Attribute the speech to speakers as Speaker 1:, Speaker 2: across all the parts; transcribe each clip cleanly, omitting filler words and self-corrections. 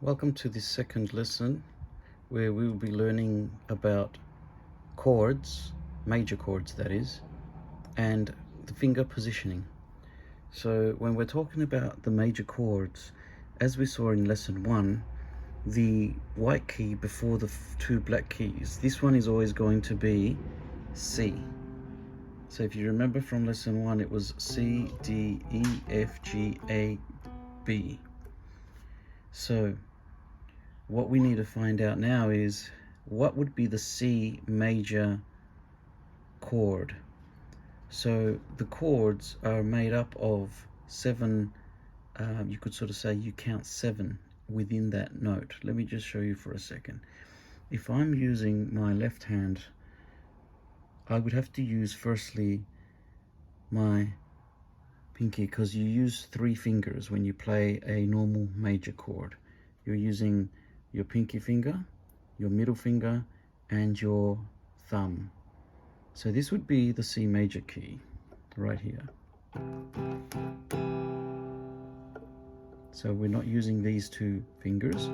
Speaker 1: Welcome to this second lesson where we will be learning about chords, major chords that is, and the finger positioning. So when we're talking about the major chords, as we saw in lesson 1, the white key before the two black keys, this one is always going to be C. So if you remember from lesson 1, it was C, D, E, F, G, A, B. So what we need to find out now is what would be the C major chord. So the chords are made up of 7, you could sort of say you count 7 within that note. Let me just show you for a second. If I'm using my left hand, I would have to use firstly my pinky, because you use 3 fingers when you play a normal major chord. You're using your pinky finger, your middle finger, and your thumb. So this would be the C major key right here. So we're not using these 2 fingers,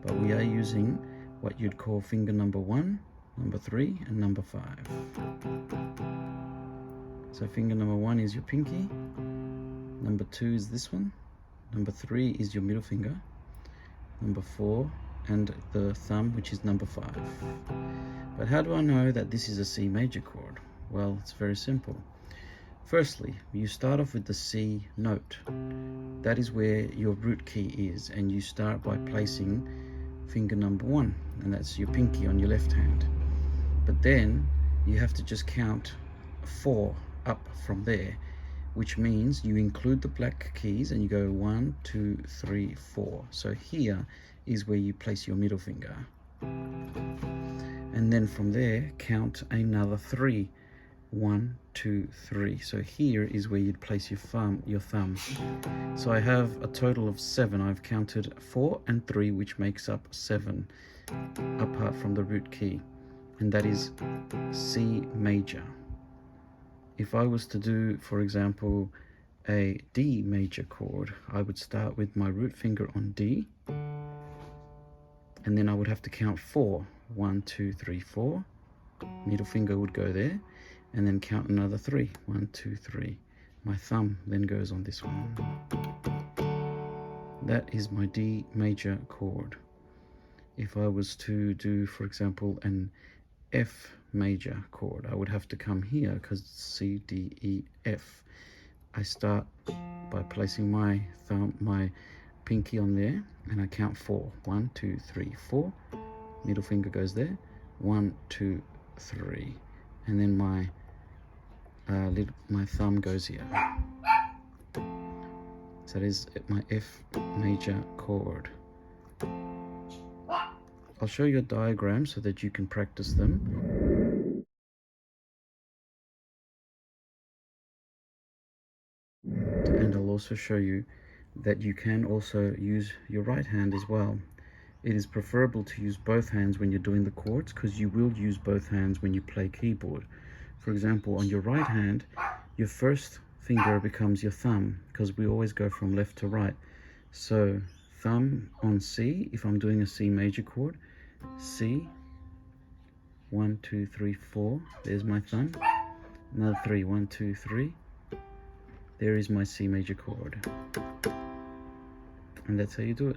Speaker 1: but we are using what you'd call finger number 1, number 3, and number 5. So finger number 1 is your pinky, number 2 is this one, number 3 is your middle finger, number 4 and the thumb, which is number 5. But how do I know that this is a C major chord? Well, it's very simple. Firstly, you start off with the C note. That is where your root key is, and you start by placing finger number 1, and that's your pinky on your left hand. But then you have to just count 4 up from there, which means you include the black keys and you go 1, 2, 3, 4. So here is where you place your middle finger, and then from there count another 3. 1, 2, 3. So here is where you'd place your thumb. So I have a total of 7. I've counted 4 and 3, which makes up 7 apart from the root key, and that is C major. If I was to do, for example, a D major chord, I would start with my root finger on D, and then I would have to count 4. 1, 2, 3, 4. Middle finger would go there, and then count another 3. 1, 2, 3. My thumb then goes on this one. That is my D major chord. If I was to do, for example, an F major chord, I would have to come here because C, D, E, F. I start by placing my pinky on there, and I count 4. 1, 2, 3, 4. Middle finger goes there. 1, 2, 3, and then my thumb goes here. So that is my F major chord. I'll show you a diagram so that you can practice them. And I'll also show you that you can also use your right hand as well. It is preferable to use both hands when you're doing the chords, because you will use both hands when you play keyboard. For example, on your right hand, your first finger becomes your thumb, because we always go from left to right. So thumb on C, if I'm doing a C major chord, C, 1, 2, 3, 4, there's my thumb. Another 3, 1, 2, 3. There is my C major chord. And that's how you do it.